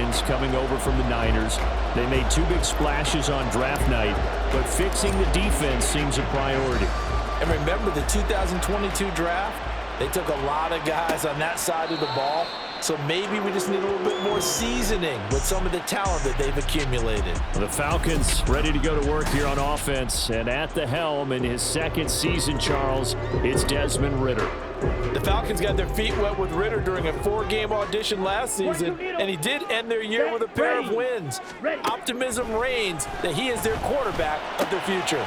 Falcons coming over from the Niners. They made 2 big splashes on draft night, but fixing the defense seems a priority. And remember the 2022 draft? They took a lot of guys on that side of the ball, so maybe we just need a little bit more seasoning with some of the talent that they've accumulated. The Falcons ready to go to work here on offense, and at the helm in his 2nd season, Charles, it's Desmond Ridder. The Falcons got their feet wet with Ridder during a 4-game audition last season, and he did end their year with a pair of wins. Optimism reigns that he is their quarterback of the future.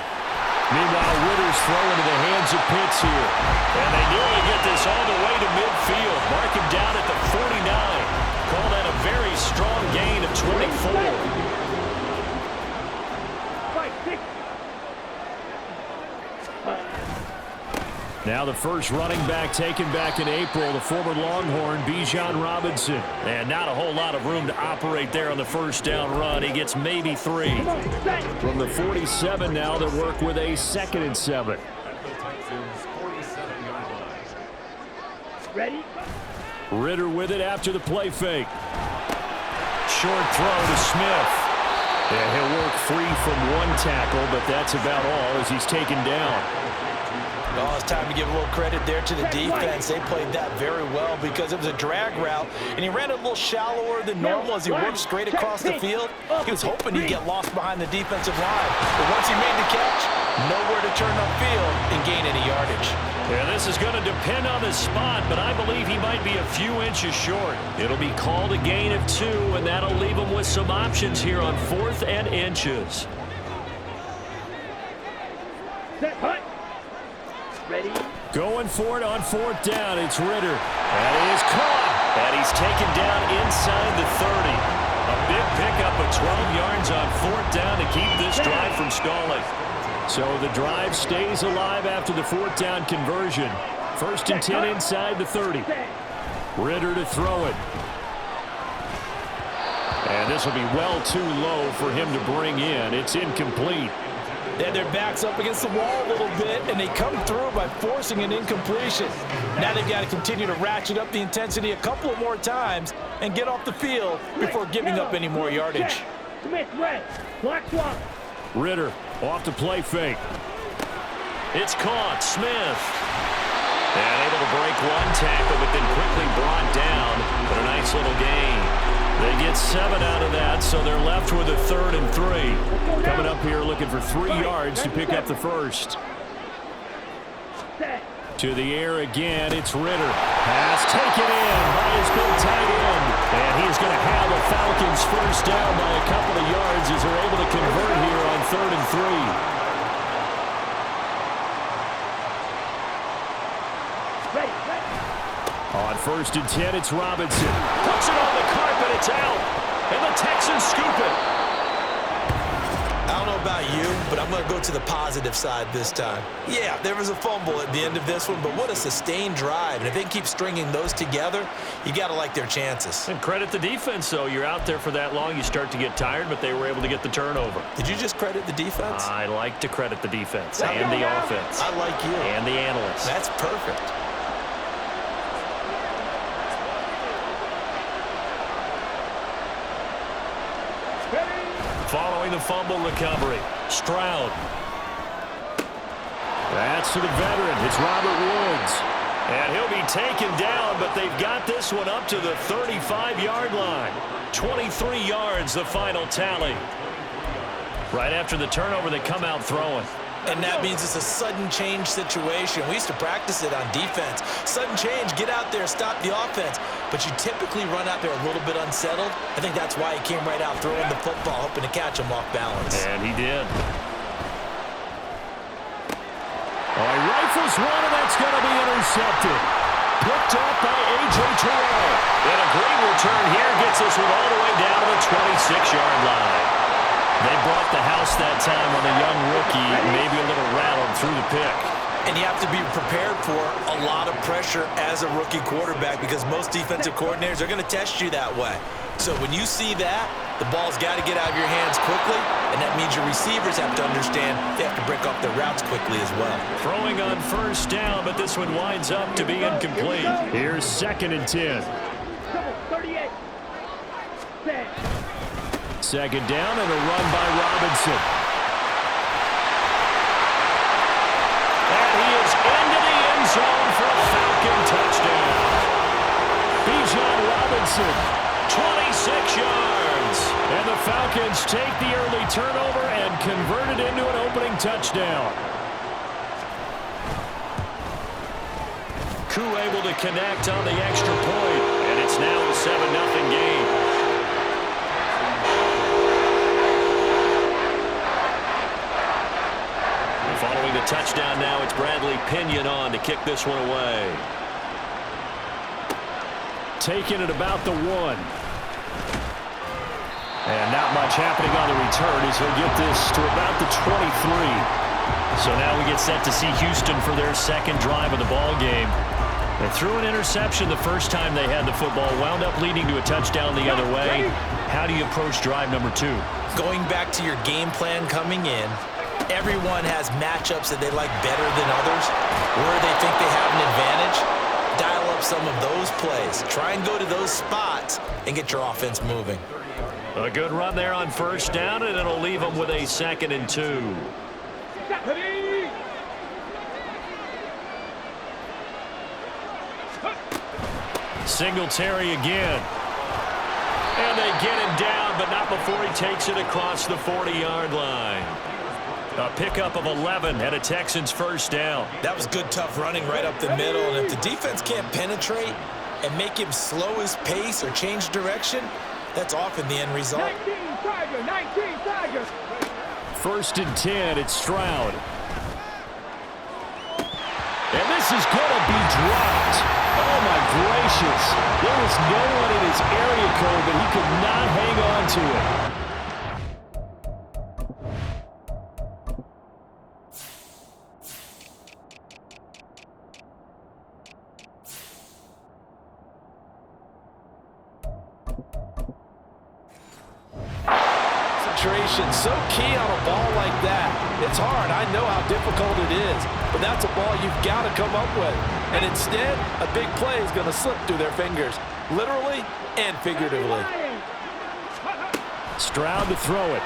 Meanwhile, Ridder's throwing into the hands of Pitts here. And they nearly get this all the way to midfield. Mark him down at the 49. Call that a very strong gain of 24. Now the first running back taken back in April, the former Longhorn, Bijan Robinson. And not a whole lot of room to operate there on the first down run. He gets maybe 3. From the 47 now, they work with a 2nd and 7. Ready? Ridder with it after the play fake. Short throw to Smith. Yeah, he'll work free from 1 tackle, but that's about all as he's taken down. Oh, it's time to give a little credit there to the defense. They played that very well because it was a drag route, and he ran a little shallower than normal as he worked straight across the field. He was hoping he'd get lost behind the defensive line. But once he made the catch, nowhere to turn upfield and gain any yardage. Yeah, this is going to depend on the spot, but I believe he might be a few inches short. It'll be called a gain of 2, and that'll leave him with some options here on 4th and inches. Ready? Going for it on 4th down. It's Ridder. That is caught. And he's taken down inside the 30. A big pickup of 12 yards on 4th down to keep this drive from stalling. So the drive stays alive after the 4th down conversion. 1st and 10 inside the 30. Ridder to throw it. And this will be well too low for him to bring in. It's incomplete. They had their backs up against the wall a little bit, and they come through by forcing an incompletion. Now they've got to continue to ratchet up the intensity a couple of more times and get off the field before giving up any more yardage. Ridder off the play fake. It's caught. Smith. And able to break 1 tackle, but then quickly brought down. But a nice little gain. They get 7 out of that, so they're left with a 3rd and 3. Coming up here looking for 3 yards to pick up the first. To the air again, it's Ridder. Pass taken in by his big tight end. And he's going to have the Falcons first down by a couple of yards as they're able to convert here on 3rd and 3. On 1st and 10, it's Robinson. Puts it on the carpet, it's out. And the Texans scoop it. I don't know about you, but I'm going to go to the positive side this time. Yeah, there was a fumble at the end of this one, but what a sustained drive. And if they keep stringing those together, you got to like their chances. And credit the defense, though. You're out there for that long, you start to get tired, but they were able to get the turnover. Did you just credit the defense? I like to credit the defense and the offense. I like you. And the analysts. That's perfect. Following the fumble recovery, Stroud. That's to the veteran. It's Robert Woods. And he'll be taken down, but they've got this one up to the 35-yard line. 23 yards, the final tally. Right after the turnover, they come out throwing. And that means it's a sudden change situation. We used to practice it on defense. Sudden change, get out there, stop the offense. But you typically run out there a little bit unsettled. I think that's why he came right out throwing the football, hoping to catch him off balance. And he did. Oh, he rifles one, and that's going to be intercepted. Picked up by A.J. Terrell. And a great return here gets us all the way down to the 26-yard line. They brought the house that time on the young rookie, maybe a little rattled through the pick. And you have to be prepared for a lot of pressure as a rookie quarterback because most defensive coordinators are going to test you that way. So when you see that, the ball's got to get out of your hands quickly, and that means your receivers have to understand they have to break off their routes quickly as well. Throwing on first down, but this one winds up to be incomplete. Here's 2nd and 10. Second down and a run by Robinson. And he is into the end zone for a Falcon touchdown. Bijan Robinson, 26 yards. And the Falcons take the early turnover and convert it into an opening touchdown. Koo able to connect on the extra point, and it's now a 7-0 game. And following the touchdown now, it's Bradley Pinion on to kick this one away. Taking it about the 1. And not much happening on the return as he'll get this to about the 23. So now we get set to see Houston for their second drive of the ball game. They threw an interception the first time they had the football, wound up leading to a touchdown the other way. How do you approach drive number 2? Going back to your game plan coming in, everyone has matchups that they like better than others, where they think they have an advantage. Dial up some of those plays. Try and go to those spots and get your offense moving. A good run there on first down, and it'll leave them with a 2nd and 2. Singletary again. And they get him down, but not before he takes it across the 40-yard line. A pickup of 11 and a Texans first down. That was good, tough running right up the middle. And if the defense can't penetrate and make him slow his pace or change direction, that's often the end result. 19 Tigers. 1st and 10, it's Stroud. And this is going to be dropped. Oh, my gracious. There was no one in his area code, but he could not hang on to it. Concentration, so key on a ball like that. It's hard. I know how difficult it is, but that's a ball you've got to come up with. And instead, a big play is going to slip through their fingers, literally and figuratively. Stroud to throw it.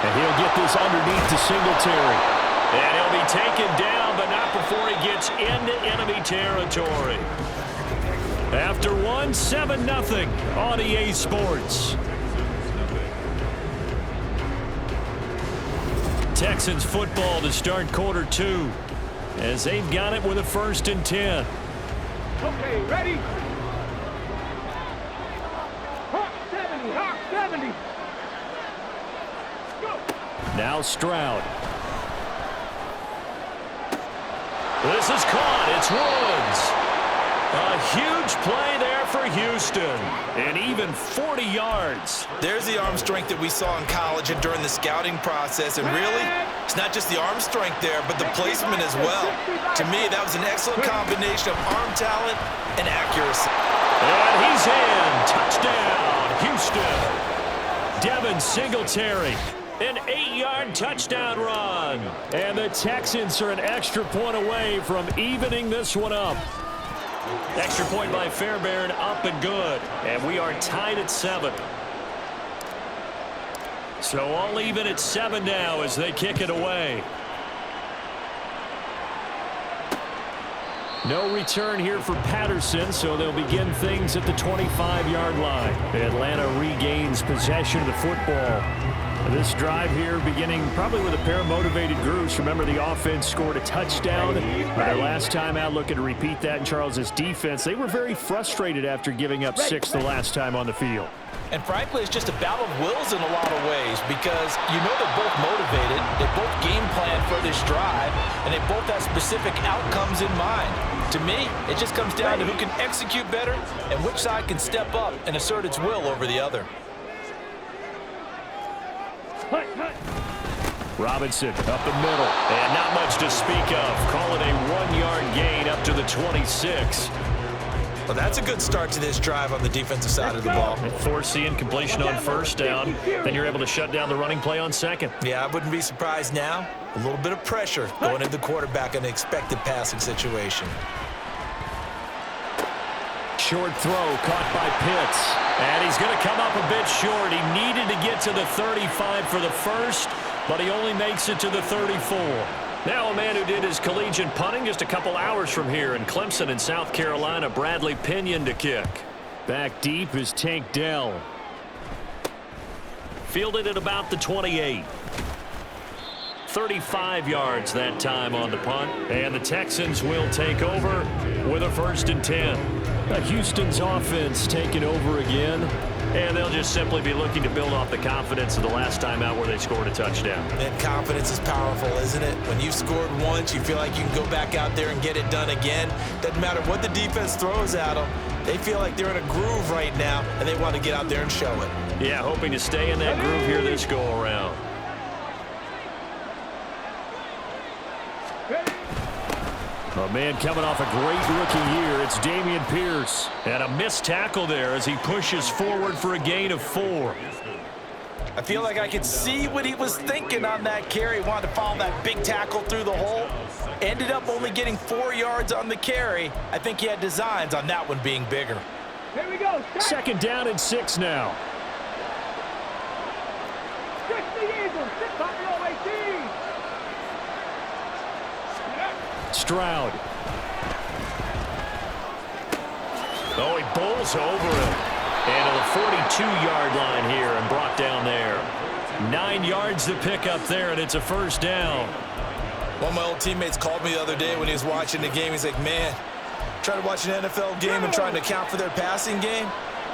And he'll get this underneath to Singletary. And he'll be taken down, but not before he gets into enemy territory. After 7-0 on EA Sports. Texans football to start quarter 2 as they've got it with a 1st and 10. Okay, ready? Hawk 70. Go. Now Stroud. This is caught. It's Woods. A huge play there for Houston. And even 40 yards. There's the arm strength that we saw in college and during the scouting process. And really, it's not just the arm strength there, but the placement as well. To me, that was an excellent combination of arm talent and accuracy. And he's in. Touchdown, Houston. Devin Singletary. An 8-yard touchdown run. And the Texans are an extra point away from evening this one up. Extra point by Fairbairn, up and good. And we are tied at 7. So all even at 7 now as they kick it away. No return here for Patterson, so they'll begin things at the 25-yard line. Atlanta regains possession of the football. This drive here beginning probably with a pair of motivated groups. Remember, the offense scored a touchdown their last time out, looking to repeat that in Charles's defense. They were very frustrated after giving up 6 the last time on the field. And frankly, it's just a battle of wills in a lot of ways because you know they're both motivated, they both game plan for this drive, and they both have specific outcomes in mind. To me, it just comes down to who can execute better and which side can step up and assert its will over the other. Robinson up the middle, and not much to speak of. Call it a 1-yard gain up to the 26. Well, that's a good start to this drive on the defensive side of the ball. Forcing completion on first down, then you're able to shut down the running play on second. Yeah, I wouldn't be surprised now. A little bit of pressure going into the quarterback in an expected passing situation. Short throw caught by Pitts. And he's going to come up a bit short. He needed to get to the 35 for the first, but he only makes it to the 34. Now a man who did his collegiate punting just a couple hours from here in Clemson in South Carolina, Bradley Pinion to kick. Back deep is Tank Dell. Fielded at about the 28. 35 yards that time on the punt. And the Texans will take over with a 1st and 10. Houston's offense taking over again. And they'll just simply be looking to build off the confidence of the last time out where they scored a touchdown. And confidence is powerful, isn't it? When you've scored once, you feel like you can go back out there and get it done again. Doesn't matter what the defense throws at them. They feel like they're in a groove right now, and they want to get out there and show it. Yeah, hoping to stay in that groove here this go-around. A man coming off a great rookie year. It's Dameon Pierce. And a missed tackle there as he pushes forward for a gain of 4. I feel like I could see what he was thinking on that carry. He wanted to follow that big tackle through the hole. Ended up only getting 4 yards on the carry. I think he had designs on that one being bigger. Here we go. 2nd down and 6 now. 60 Eagles. 6 on the 18. Stroud. Oh, he bowls over him. And to the 42-yard line here and brought down there. 9 yards to pick up there, and it's a 1st down. One of my old teammates called me the other day when he was watching the game. He's like, man, trying to watch an NFL game and trying to account for their passing game,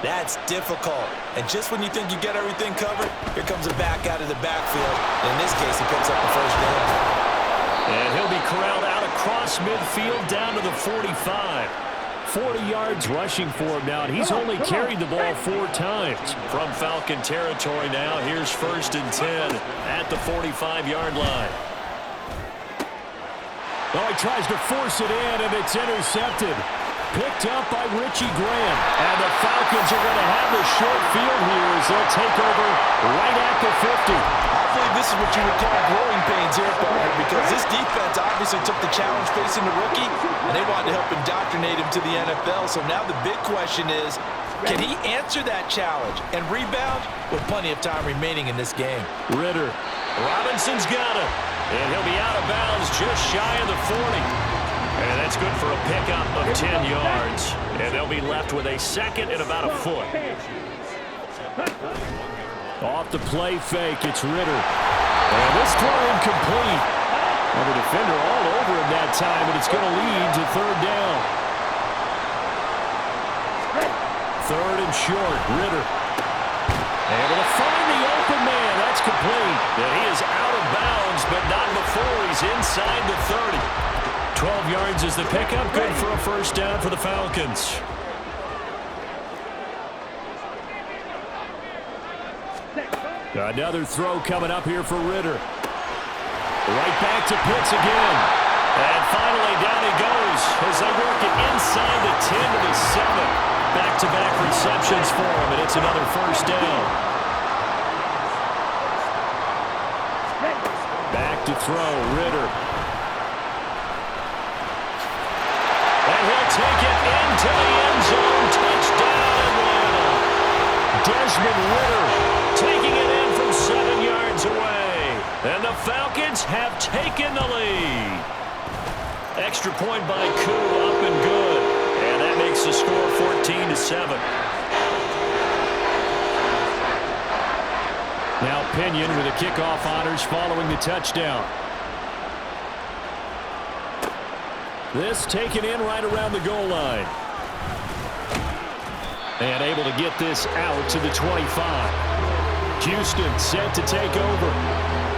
that's difficult. And just when you think you get everything covered, here comes a back out of the backfield. And in this case, he picks up the 1st down. And he'll be corralled out across midfield down to the 45. 40 yards rushing for him now, and he's only carried the ball 4 times. From Falcon territory now, here's 1st and 10 at the 45-yard line. Oh, he tries to force it in, and it's intercepted. Picked up by Richie Graham. And the Falcons are going to have the short field here as they'll take over right at the 50. I believe this is what you would call growing pains here, partner, because this defense obviously took the challenge facing the rookie, and they wanted to help indoctrinate him to the NFL. So now the big question is, can he answer that challenge and rebound with plenty of time remaining in this game? Ritter. Robinson's got it. And he'll be out of bounds just shy of the 40. And that's good for a pickup of 10 yards. And they'll be left with a 2nd and about a foot. Off the play fake, it's Ritter. And this throw incomplete. And the defender all over him that time, and it's going to lead to 3rd down. 3rd and short, Ritter. Able to find the open man. That's complete. And he is out of bounds, but not before he's inside the 30. 12 yards is the pickup. Good for a 1st down for the Falcons. Another throw coming up here for Ritter. Right back to Pitts again. And finally down he goes as they work it inside the 10 to the 7. Back-to-back receptions for him, and it's another 1st down. Back to throw, Ritter. And he'll take it into the end zone. Touchdown, Atlanta. Desmond Ritter taking it in from 7 yards away. And the Falcons have taken the lead. Extra point by Koo, up and good. And that makes the score 14-7. Now Pinion with the kickoff honors following the touchdown. This taken in right around the goal line. And able to get this out to the 25. Houston set to take over.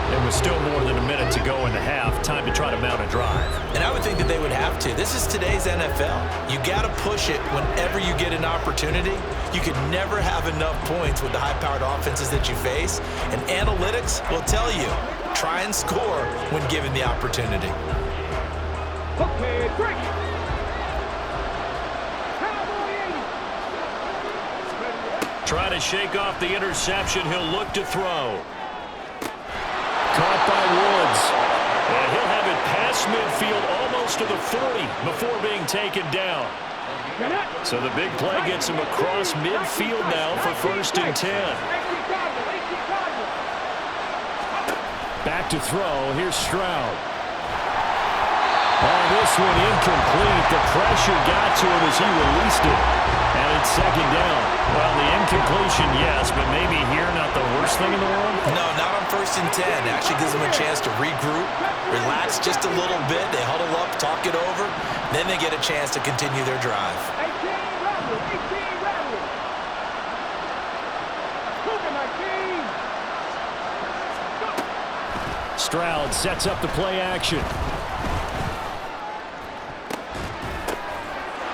And with still more than a minute to go in the half, time to try to mount a drive. And I would think that they would have to. This is today's NFL. You got to push it whenever you get an opportunity. You could never have enough points with the high-powered offenses that you face. And analytics will tell you, try and score when given the opportunity. Okay, break. Try to shake off the interception. He'll look to throw. Caught by Woods. And he'll have it past midfield almost to the 40 before being taken down. So the big play gets him across midfield now for 1st and 10. Back to throw. Here's Stroud. Oh, this one incomplete. The pressure got to him as he released it. And it's 2nd down. Well, the incompletion, yes, but maybe here not the worst thing in the world? No, not on 1st and 10. Actually gives them a chance to regroup, relax just a little bit. They huddle up, talk it over. Then they get a chance to continue their drive. Stroud sets up the play action.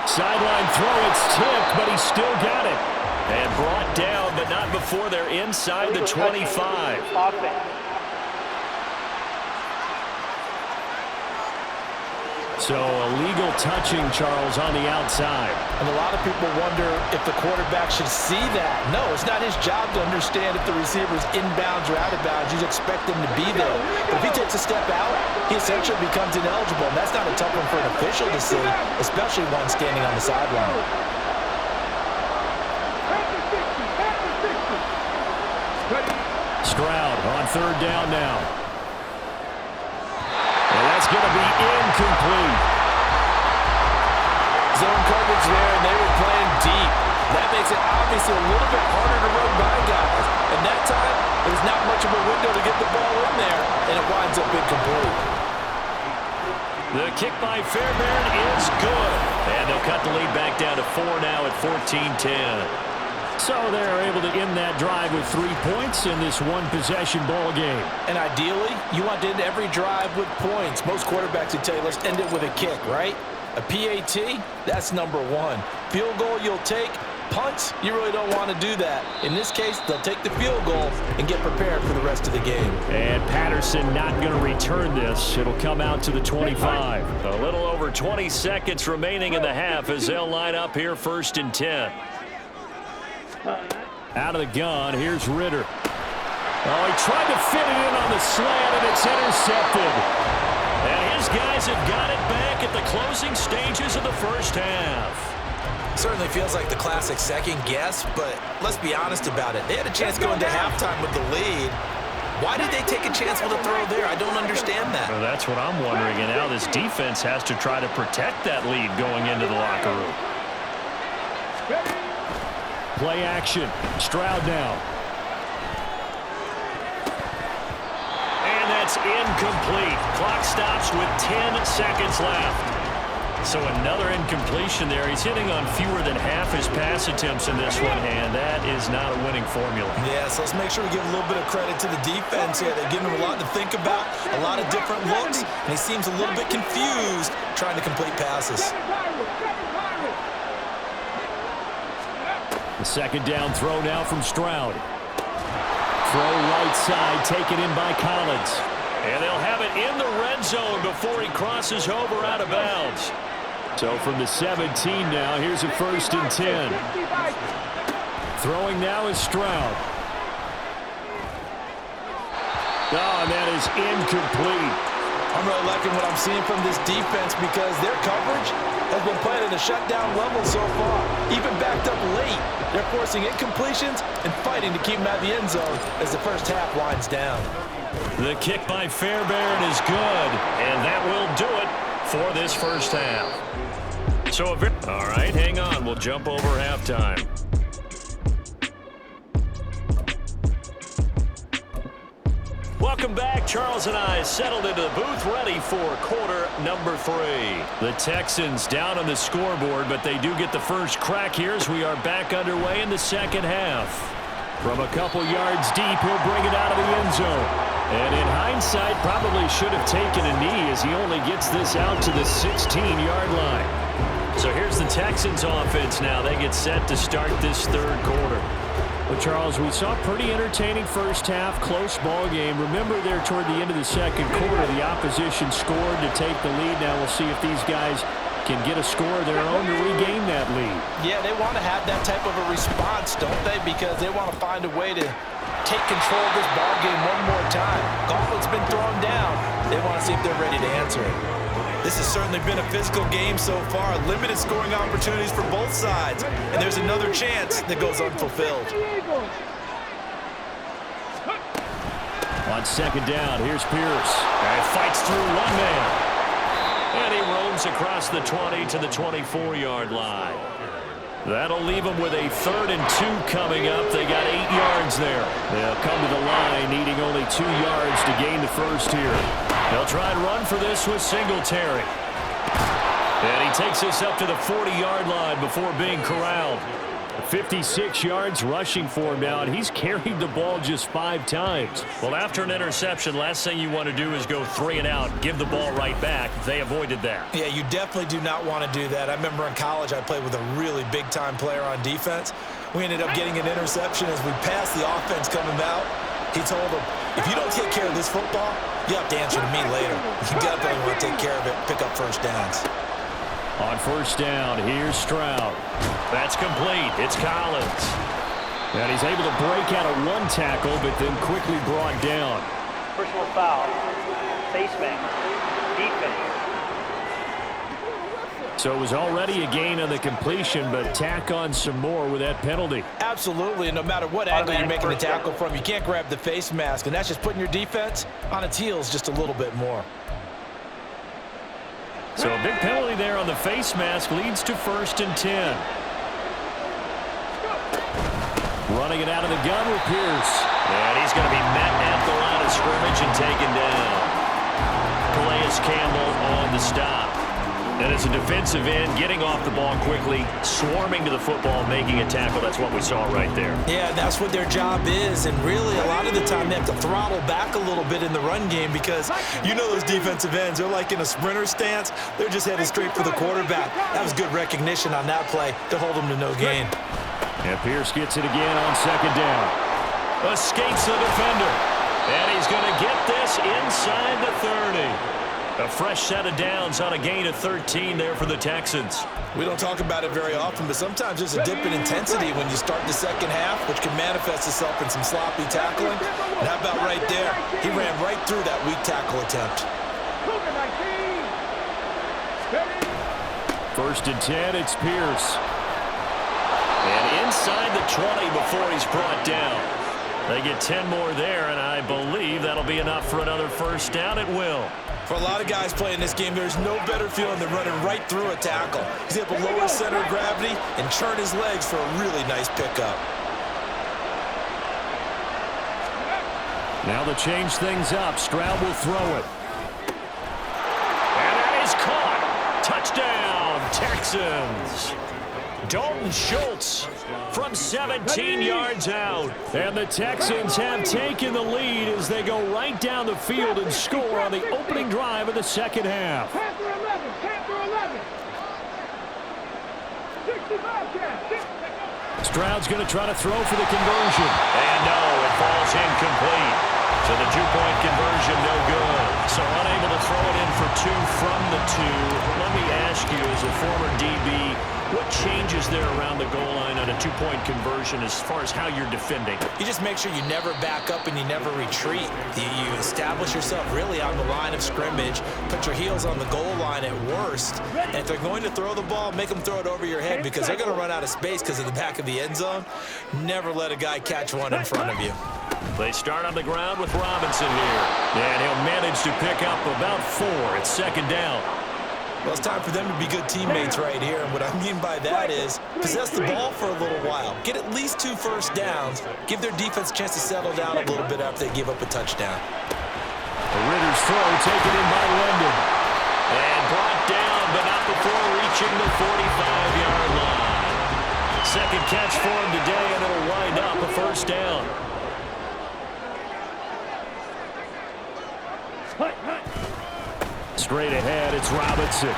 Sideline throw, it's tipped, but he still got it. And brought down, but not before they're inside the 25. So illegal touching, Charles, on the outside. And a lot of people wonder if the quarterback should see that. No, it's not his job to understand if the receiver's inbounds or out of bounds. You expect him to be there. But if he takes a step out, he essentially becomes ineligible. And that's not a tough one for an official to see, especially one standing on the sideline. Stroud on 3rd down now. And that's going to be incomplete. Zone coverage there, and they were playing deep. That makes it obviously a little bit harder to run by guys. And that time, there's not much of a window to get the ball in there, and it winds up incomplete. The kick by Fairbairn is good. And they'll cut the lead back down to 4 now at 14-10. So they're able to end that drive with 3 points in this one-possession ball game. And ideally, you want to end every drive with points. Most quarterbacks would tell you, let's end it with a kick, right? A PAT, that's number 1. Field goal you'll take. Punts, you really don't want to do that. In this case, they'll take the field goal and get prepared for the rest of the game. And Patterson not going to return this. It'll come out to the 25. A little over 20 seconds remaining in the half as they'll line up here 1st and 10. Out of the gun, here's Ritter. Oh, he tried to fit it in on the slant, and it's intercepted. And his guys have got it back at the closing stages of the 1st half. Certainly feels like the classic second guess, but let's be honest about it. They had a chance going into halftime with the lead. Why did they take a chance with a throw there? I don't understand that. Well, that's what I'm wondering, and now this defense has to try to protect that lead going into the locker room. Play action. Stroud now. And that's incomplete. Clock stops with 10 seconds left. So another incompletion there. He's hitting on fewer than half his pass attempts in this one, and that is not a winning formula. Yeah, so let's make sure we give a little bit of credit to the defense here. They're giving him a lot to think about, a lot of different looks, and he seems a little bit confused trying to complete passes. The 2nd down throw now from Stroud. Throw right side, taken in by Collins. And they'll have it in the red zone before he crosses over out of bounds. So from the 17 now, here's a 1st and 10. Throwing now is Stroud. Oh, and that is incomplete. I'm really liking what I'm seeing from this defense because their coverage has been playing at a shutdown level so far. Even backed up late, they're forcing incompletions and fighting to keep them out of the end zone as the 1st half winds down. The kick by Fairbairn is good, and that will do it for this 1st half. So, all right, hang on. We'll jump over halftime. Welcome back. Charles and I settled into the booth, ready for quarter number 3. The Texans down on the scoreboard, but they do get the first crack here as we are back underway in the 2nd half. From a couple yards deep, he'll bring it out of the end zone. And in hindsight, probably should have taken a knee as he only gets this out to the 16-yard line. So here's the Texans offense now. They get set to start this 3rd quarter. Well, Charles, we saw a pretty entertaining 1st half, close ball game. Remember there toward the end of the 2nd quarter, the opposition scored to take the lead. Now we'll see if these guys can get a score of their own to regain that lead. Yeah, they want to have that type of a response, don't they? Because they want to find a way to take control of this ball game one more time. Gauntlet's been thrown down. They want to see if they're ready to answer it. This has certainly been a physical game so far. Limited scoring opportunities for both sides. And there's another chance that goes unfulfilled. On second down, here's Pierce. And fights through one man. And he roams across the 20 to the 24-yard line. That'll leave them with a 3rd and 2 coming up. They got 8 yards there. They'll come to the line needing only 2 yards to gain the first here. They'll try and run for this with Singletary. And he takes us up to the 40-yard line before being corralled. 56 yards rushing for him now, and he's carried the ball just 5 times. Well, after an interception, last thing you want to do is go 3 and out, give the ball right back. They avoided that. Yeah, you definitely do not want to do that. I remember in college I played with a really big-time player on defense. We ended up getting an interception as we passed the offense coming out. He told him, if you don't take care of this football, you have to answer to me later. You definitely want to take care of it, pick up first downs. On first down, here's Stroud. That's complete. It's Collins. And he's able to break out of 1 tackle, but then quickly brought down. Personal foul. Face mask. Defense. So it was already a gain on the completion, but tack on some more with that penalty. Absolutely, and no matter what angle you're making the tackle from, you can't grab the face mask, and that's just putting your defense on its heels just a little bit more. So a big penalty there on the face mask leads to 1st and 10. Running it out of the gun with Pierce. And he's going to be met at the line of scrimmage and taken down. Calais Campbell on the stop. And as a defensive end, getting off the ball quickly, swarming to the football, making a tackle. That's what we saw right there. Yeah, that's what their job is. And really, a lot of the time, they have to throttle back a little bit in the run game because you know those defensive ends, they're like in a sprinter stance. They're just headed straight for the quarterback. That was good recognition on that play to hold them to no gain. And Pierce gets it again on second down. Escapes the defender. And he's going to get this inside the 30. A fresh set of downs on a gain of 13 there for the Texans. We don't talk about it very often, but sometimes there's a dip in intensity when you start the second half, which can manifest itself in some sloppy tackling. And how about right there? He ran right through that weak tackle attempt. 1st and 10, it's Pierce. And inside the 20 before he's brought down. They get 10 more there, and I believe that'll be enough for another first down. It will. For a lot of guys playing this game, there's no better feeling than running right through a tackle. He's able to lower his center of gravity and churn his legs for a really nice pickup. Now to change things up, Stroud will throw it. And that is caught. Touchdown, Texans. Dalton Schultz from 17 yards out. And the Texans have taken the lead as they go right down the field and score on the opening drive of the second half. Panther 11, Panther 11. 65 catch. Stroud's going to try to throw for the conversion. And no, it falls incomplete. So the 2-point conversion, no good. So unable to throw it in for 2 from the 2. Let me ask you, as a former DB, what changes there around the goal line on a 2-point conversion as far as how you're defending? You just make sure you never back up and you never retreat. You establish yourself really on the line of scrimmage, put your heels on the goal line at worst, and if they're going to throw the ball, make them throw it over your head because they're going to run out of space because of the back of the end zone. Never let a guy catch one in front of you. They start on the ground with Robinson here. And he'll manage to pick up about 4 at second down. Well, it's time for them to be good teammates right here. And what I mean by that is possess the ball for a little while. Get at least 2 first downs. Give their defense a chance to settle down a little bit after they give up a touchdown. The Ritter's throw taken in by London. And brought down, but not before reaching the 45-yard line. Second catch for him today, and it'll wind up a first down. Straight ahead, it's Robinson.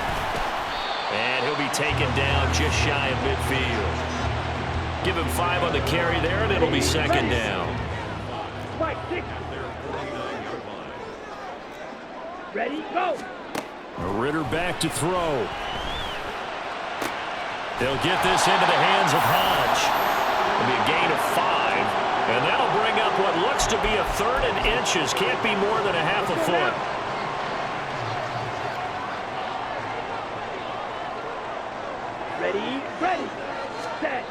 And he'll be taken down just shy of midfield. Give him 5 on the carry there, and it'll be second down. Ready, go. Ritter back to throw. They'll get this into the hands of Hodge. It'll be a gain of 5. And that'll bring up what looks to be a 3rd and inches. Can't be more than a half a foot. Ready, set.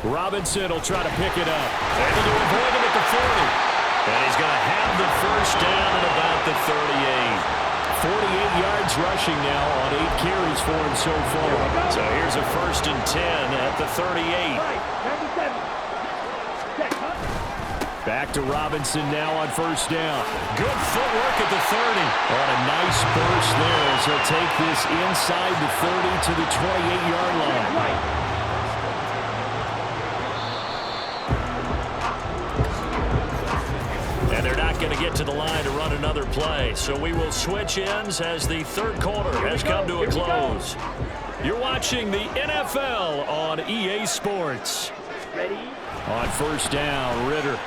Robinson will try to pick it up. Able to avoid him at the 40. And he's going to have the first down at about the 38. 48 yards rushing now on 8 carries for him so far. So here's a 1st and 10 at the 38. Back to Robinson now on 1st down. Good footwork at the 30. On a nice burst there as he'll take this inside the 30 to the 28-yard line. And they're not going to get to the line to run another play. So we will switch ends as the 3rd quarter has come to a close. You're watching the NFL on EA Sports. Ready? On 1st down, Ritter.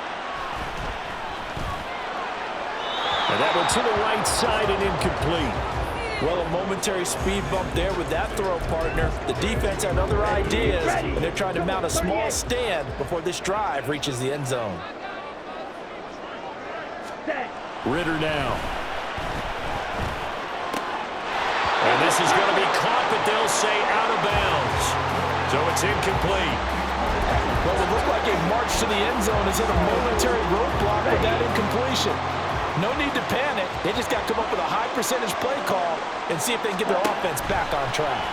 And that one to the right side and incomplete. Well, a momentary speed bump there with that throw, partner. The defense had other ideas, and they're trying to mount a small stand before this drive reaches the end zone. Ritter now. And this is going to be caught, but they'll say out of bounds. So it's incomplete. Well, it looked like a march to the end zone is hit a momentary roadblock with that incompletion. No need to panic. They just got to come up with a high percentage play call and see if they can get their offense back on track.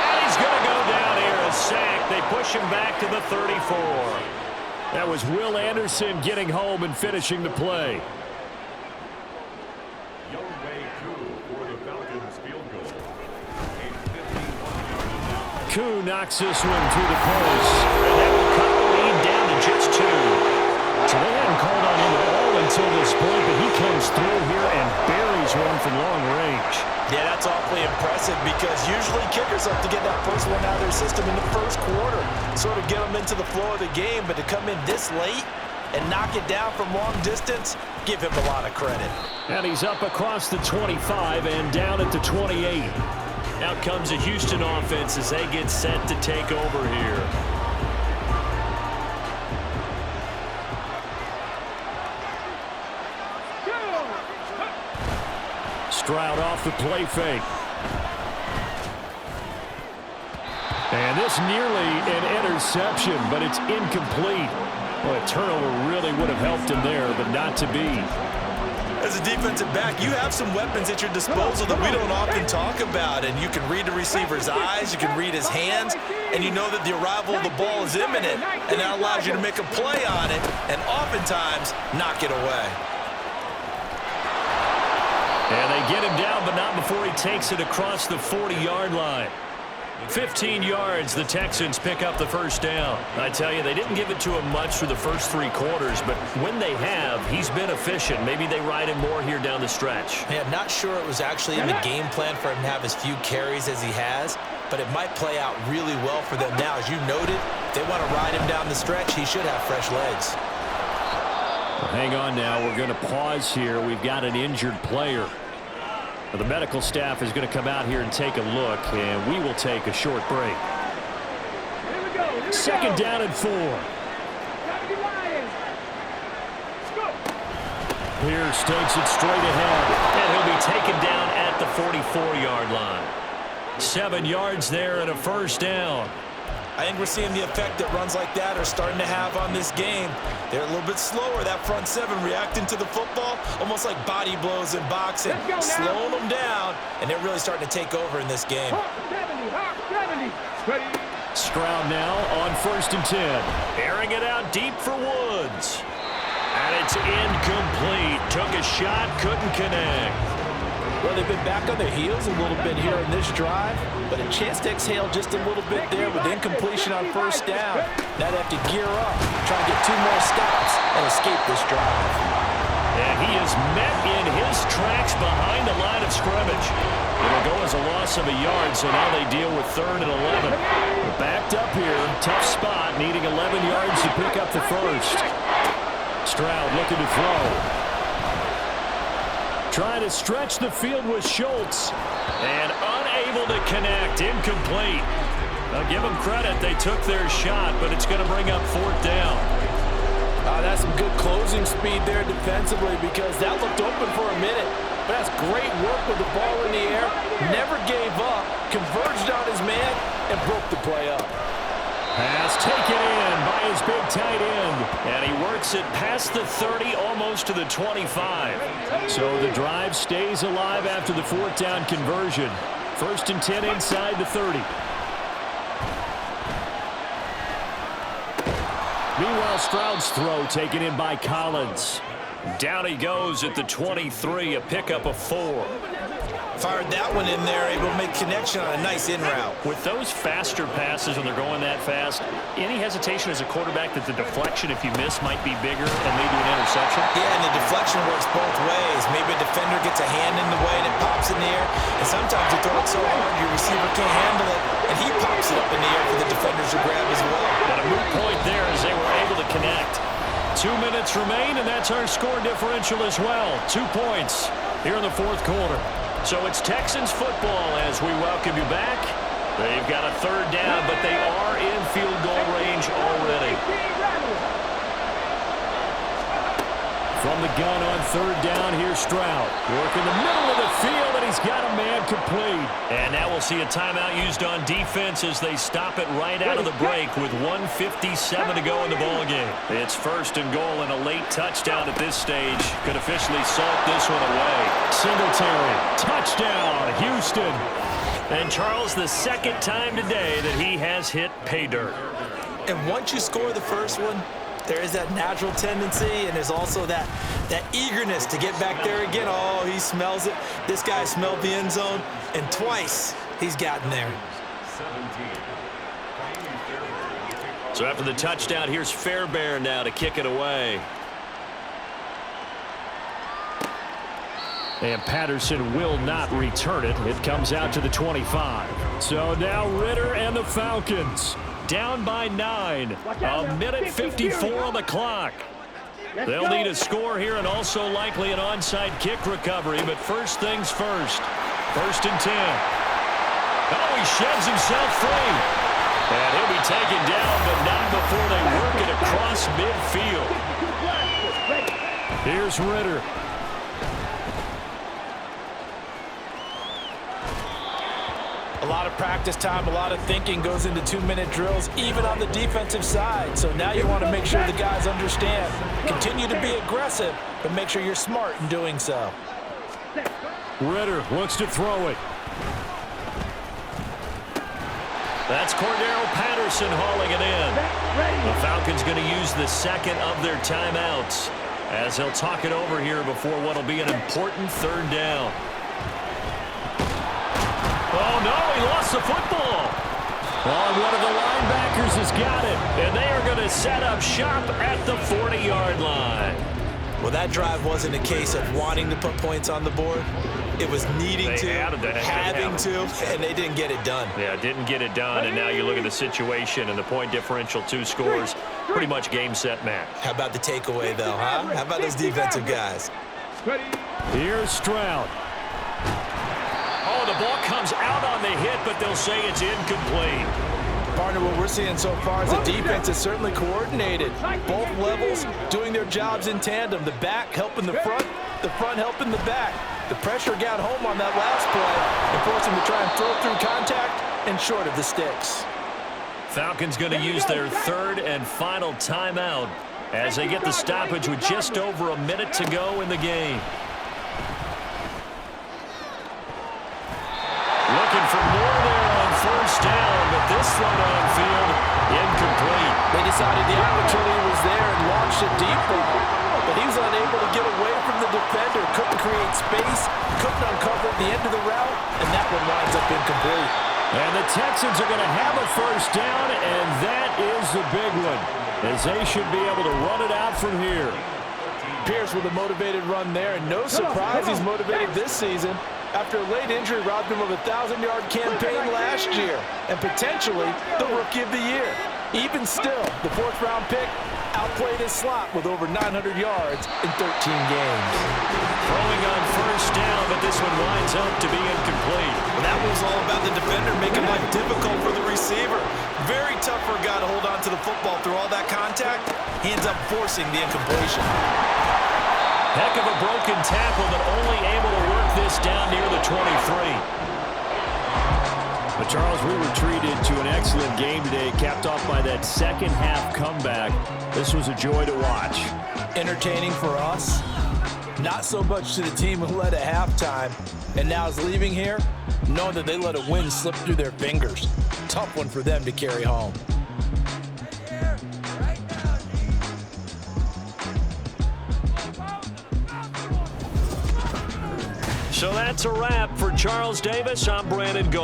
And he's going to go down here, a sack. They push him back to the 34. That was Will Anderson getting home and finishing the play. Koo knocks this one through the post. And that will cut the lead down to just 2. So they hadn't called on him at all until this point, but he comes through here and buries one from long range. Yeah, that's awfully impressive because usually kickers have to get that first one out of their system in the 1st quarter, sort of get them into the flow of the game, but to come in this late and knock it down from long distance, give him a lot of credit. And he's up across the 25 and down at the 28. Out comes a Houston offense as they get set to take over here. Stroud off the play fake. And this nearly an interception, but it's incomplete. Well, a turnover really would have helped him there, but not to be. As a defensive back, you have some weapons at your disposal that we don't often talk about, and you can read the receiver's eyes, you can read his hands, and you know that the arrival of the ball is imminent, and that allows you to make a play on it and oftentimes knock it away. And they get him down, but not before he takes it across the 40-yard line. 15 yards, the Texans pick up the 1st down. I tell you, they didn't give it to him much through the first 3 quarters, but when they have, he's been efficient. Maybe they ride him more here down the stretch. Yeah, I'm not sure it was actually in the game plan for him to have as few carries as he has, but it might play out really well for them now. As you noted, if they want to ride him down the stretch, he should have fresh legs. Well, hang on now. We're going to pause here. We've got an injured player. The medical staff is going to come out here and take a look, and we will take a short break. Second down and 4. Pierce takes it straight ahead, and he'll be taken down at the 44-yard line. 7 yards there and a 1st down. I think we're seeing the effect that runs like that are starting to have on this game. They're a little bit slower, that front 7 reacting to the football, almost like body blows in boxing, slowing them down, and they're really starting to take over in this game. Stroud now on 1st and 10. Airing it out deep for Woods. And it's incomplete. Took a shot, couldn't connect. Well, they've been back on their heels a little bit here in this drive, but a chance to exhale just a little bit there with incompletion on 1st down. Now they have to gear up, try and get 2 more stops, and escape this drive. And he is met in his tracks behind the line of scrimmage. It'll go as a loss of a yard, so now they deal with 3rd and 11. They're backed up here, tough spot, needing 11 yards to pick up the 1st. Stroud looking to throw. Trying to stretch the field with Schultz. And unable unable to connect. Incomplete. I'll give them credit. They took their shot, but it's going to bring up 4th down. That's some good closing speed there defensively because that looked open for a minute. But that's great work with the ball in the air. Never gave up, converged on his man, and broke the play up. Pass taken in by his big tight end. And he works it past the 30, almost to the 25. So the drive stays alive after the 4th down conversion. 1st and 10 inside the 30. Meanwhile, Stroud's throw taken in by Collins. Down he goes at the 23, a pickup of 4. Fired that one in there, able to make connection on a nice in route. With those faster passes when they're going that fast, any hesitation as a quarterback that the deflection, if you miss, might be bigger and lead to an interception? Yeah, and the deflection works both ways. Maybe a defender gets a hand in the way and it pops in the air. And sometimes you throw it so hard your receiver can't handle it, and he pops it up in the air for the defenders to grab as well. But a moot point there as they were able to connect. 2 minutes remain, and that's our score differential as well. 2 points here in the 4th quarter. So it's Texans football as we welcome you back. They've got a 3rd down, but they are in field goal range already. From the gun on 3rd down, here's Stroud. Work in the middle of the field, and he's got a man complete. And now we'll see a timeout used on defense as they stop it right out of the break with 1:57 to go in the ballgame. It's 1st and goal, and a late touchdown at this stage could officially salt this one away. Singletary, touchdown, Houston. And Charles, the 2nd time today that he has hit pay dirt. And once you score the first one, there is that natural tendency, and there's also that eagerness to get back there again. Oh, he smells it. This guy smelled the end zone, and twice he's gotten there. So after the touchdown, here's Fairbairn now to kick it away. And Patterson will not return it. It comes out to the 25. So now Ritter and the Falcons down by 9. A minute 54 on the clock. They'll need a score here and also likely an onside kick recovery. But first things first. 1st and 10. Oh, he shoves himself free. And he'll be taken down, but not before they work it across midfield. Here's Ritter. A lot of practice time, a lot of thinking goes into 2-minute drills, even on the defensive side. So now you want to make sure the guys understand. Continue to be aggressive, but make sure you're smart in doing so. Ritter looks to throw it. That's Cordero Patterson hauling it in. The Falcons going to use the 2nd of their timeouts as they'll talk it over here before what will be an important 3rd down. Oh, no, he lost the football. Oh, one of the linebackers has got it, and they are going to set up shop at the 40-yard line. Well, that drive wasn't a case of wanting to put points on the board. It was needing to, having to, and they didn't get it done. Yeah, didn't get it done, and now you look at the situation and the point differential, 2 scores, pretty much game, set, match. How about the takeaway, though, huh? How about those defensive guys? Here's Stroud. Oh, the ball comes out on the hit, but they'll say it's incomplete. Partner, what we're seeing so far is the defense is certainly coordinated. Both levels doing their jobs in tandem. The back helping the front helping the back. The pressure got home on that last play and forced him to try and throw through contact and short of the sticks. Falcons going to use their 3rd and final timeout as they get the stoppage with just over a minute to go in the game. Looking for more there on 1st down, but this one on field, incomplete. They decided the opportunity was there and launched a deep ball, but he was unable to get away from the defender, couldn't create space, couldn't uncover the end of the route, and that one winds up incomplete. And the Texans are going to have a 1st down, and that is the big one, as they should be able to run it out from here. Pierce with a motivated run there, and no surprise he's motivated this season. After a late injury robbed him of a 1,000-yard campaign last year and potentially the Rookie of the Year. Even still, the fourth-round pick outplayed his slot with over 900 yards in 13 games. Throwing on first down, but this one winds up to be incomplete. Well, that was all about the defender making life difficult for the receiver. Very tough for a guy to hold on to the football through all that contact. He ends up forcing the incompletion. Heck of a broken tackle, but only able to work this down near the 23. But, Charles, we were treated to an excellent game today, capped off by that second-half comeback. This was a joy to watch. Entertaining for us, not so much to the team who led at halftime and now is leaving here, knowing that they let a win slip through their fingers. Tough one for them to carry home. So that's a wrap for Charles Davis. I'm Brandon Gaughan.